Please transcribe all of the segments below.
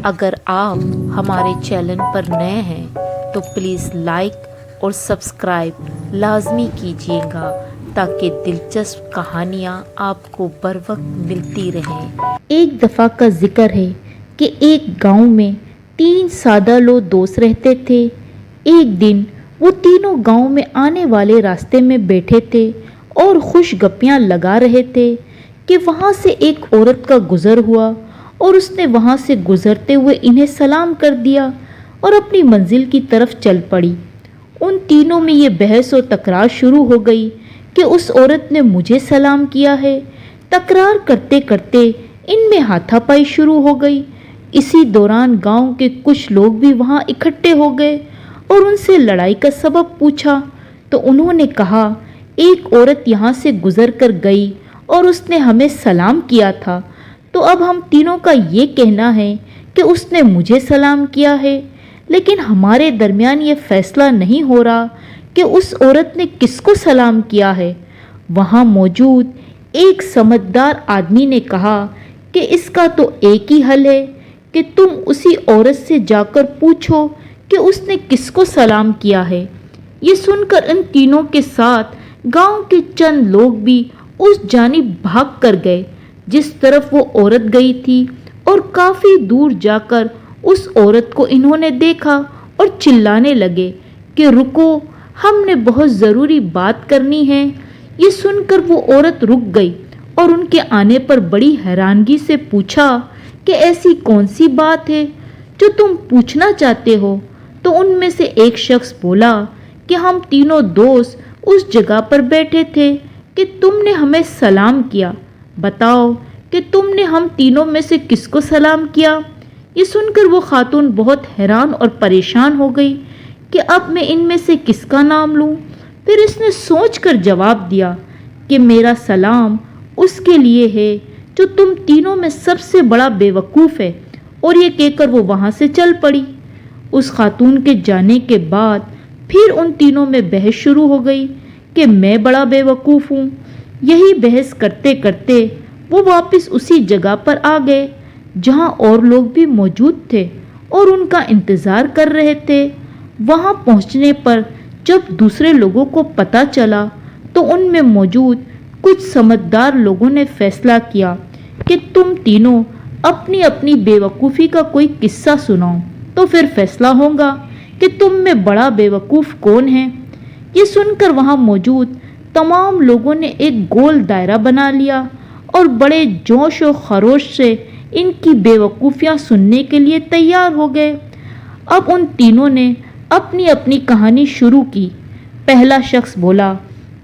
اگر آپ ہمارے چینل پر نئے ہیں تو پلیز لائک اور سبسکرائب لازمی کیجیے گا تاکہ دلچسپ کہانیاں آپ کو بر وقت ملتی رہیں۔ ایک دفعہ کا ذکر ہے کہ ایک گاؤں میں 3 سادہ لوگ دوست رہتے تھے۔ ایک دن وہ تینوں گاؤں میں آنے والے راستے میں بیٹھے تھے اور خوش گپیاں لگا رہے تھے کہ وہاں سے ایک عورت کا گزر ہوا اور اس نے وہاں سے گزرتے ہوئے انہیں سلام کر دیا اور اپنی منزل کی طرف چل پڑی۔ ان تینوں میں یہ بحث و تکرار شروع ہو گئی کہ اس عورت نے مجھے سلام کیا ہے۔ تکرار کرتے کرتے ان میں ہاتھا پائی شروع ہو گئی۔ اسی دوران گاؤں کے کچھ لوگ بھی وہاں اکٹھے ہو گئے اور ان سے لڑائی کا سبب پوچھا تو انہوں نے کہا، ایک عورت یہاں سے گزر کر گئی اور اس نے ہمیں سلام کیا تھا، تو اب ہم تینوں کا یہ کہنا ہے کہ اس نے مجھے سلام کیا ہے، لیکن ہمارے درمیان یہ فیصلہ نہیں ہو رہا کہ اس عورت نے کس کو سلام کیا ہے۔ وہاں موجود ایک سمجھدار آدمی نے کہا کہ اس کا تو ایک ہی حل ہے کہ تم اسی عورت سے جا کر پوچھو کہ اس نے کس کو سلام کیا ہے۔ یہ سن کر ان تینوں کے ساتھ گاؤں کے چند لوگ بھی اس جانب بھاگ کر گئے جس طرف وہ عورت گئی تھی، اور کافی دور جا کر اس عورت کو انہوں نے دیکھا اور چلانے لگے کہ رکو، ہم نے بہت ضروری بات کرنی ہے۔ یہ سن کر وہ عورت رک گئی اور ان کے آنے پر بڑی حیرانگی سے پوچھا کہ ایسی کون سی بات ہے جو تم پوچھنا چاہتے ہو؟ تو ان میں سے ایک شخص بولا کہ ہم تینوں دوست اس جگہ پر بیٹھے تھے کہ تم نے ہمیں سلام کیا، بتاؤ کہ تم نے ہم تینوں میں سے کس کو سلام کیا؟ یہ سن کر وہ خاتون بہت حیران اور پریشان ہو گئی کہ اب میں ان میں سے کس کا نام لوں۔ پھر اس نے سوچ کر جواب دیا کہ میرا سلام اس کے لیے ہے جو تم تینوں میں سب سے بڑا بے وقوف ہے، اور یہ کہہ کر وہ وہاں سے چل پڑی۔ اس خاتون کے جانے کے بعد پھر ان تینوں میں بحث شروع ہو گئی کہ میں بڑا بے وقوف ہوں۔ یہی بحث کرتے کرتے وہ واپس اسی جگہ پر آ گئے جہاں اور لوگ بھی موجود تھے اور ان کا انتظار کر رہے تھے۔ وہاں پہنچنے پر جب دوسرے لوگوں کو پتہ چلا تو ان میں موجود کچھ سمجھدار لوگوں نے فیصلہ کیا کہ تم تینوں اپنی اپنی بے وقوفی کا کوئی قصہ سناؤ، تو پھر فیصلہ ہوگا کہ تم میں بڑا بے وقوف کون ہے۔ یہ سن کر وہاں موجود تمام لوگوں نے ایک گول دائرہ بنا لیا اور بڑے جوش و خروش سے ان کی بے وقوفیاں سننے کے لیے تیار ہو گئے۔ اب ان تینوں نے اپنی اپنی کہانی شروع کی۔ پہلا شخص بولا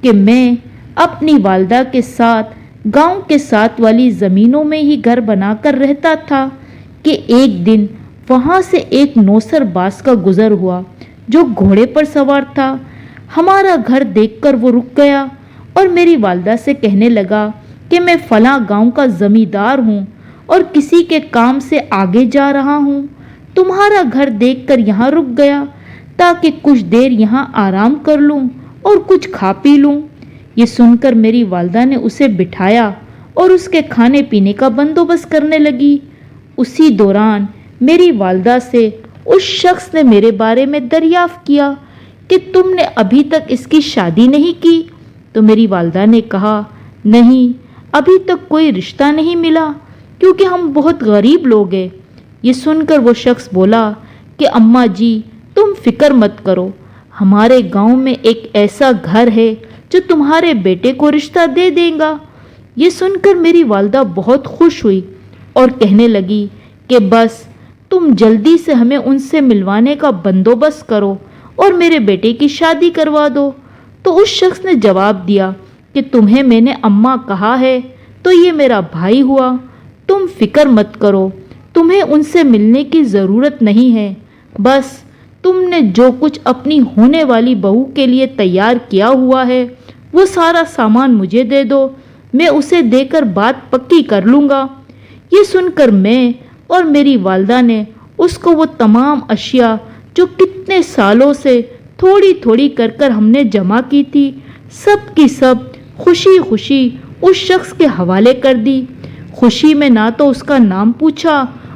کہ میں اپنی والدہ کے ساتھ گاؤں کے ساتھ والی زمینوں میں ہی گھر بنا کر رہتا تھا کہ ایک دن وہاں سے ایک نوسر باز کا گزر ہوا جو گھوڑے پر سوار تھا۔ ہمارا گھر دیکھ کر وہ رک گیا اور میری والدہ سے کہنے لگا کہ میں فلاں گاؤں کا زمیندار ہوں اور کسی کے کام سے آگے جا رہا ہوں، تمہارا گھر دیکھ کر یہاں رک گیا تاکہ کچھ دیر یہاں آرام کر لوں اور کچھ کھا پی لوں۔ یہ سن کر میری والدہ نے اسے بٹھایا اور اس کے کھانے پینے کا بندوبست کرنے لگی۔ اسی دوران میری والدہ سے اس شخص نے میرے بارے میں دریافت کیا کہ تم نے ابھی تک اس کی شادی نہیں کی؟ تو میری والدہ نے کہا، نہیں، ابھی تک کوئی رشتہ نہیں ملا کیونکہ ہم بہت غریب لوگ ہیں۔ یہ سن کر وہ شخص بولا کہ اماں جی، تم فکر مت کرو، ہمارے گاؤں میں ایک ایسا گھر ہے جو تمہارے بیٹے کو رشتہ دے دے گا۔ یہ سن کر میری والدہ بہت خوش ہوئی اور کہنے لگی کہ بس تم جلدی سے ہمیں ان سے ملوانے کا بندوبست کرو اور میرے بیٹے کی شادی کروا دو۔ تو اس شخص نے جواب دیا کہ تمہیں میں نے اماں کہا ہے تو یہ میرا بھائی ہوا، تم فکر مت کرو، تمہیں ان سے ملنے کی ضرورت نہیں ہے، بس تم نے جو کچھ اپنی ہونے والی بہو کے لیے تیار کیا ہوا ہے وہ سارا سامان مجھے دے دو، میں اسے دے کر بات پکی کر لوں گا۔ یہ سن کر میں اور میری والدہ نے اس کو وہ تمام اشیاء جو کتنے سالوں سے تھوڑی تھوڑی کر ہم نے جمع کی تھی، سب کی سب خوشی خوشی اس شخص کے حوالے کر دی۔ خوشی میں نہ تو اس کا نام پوچھا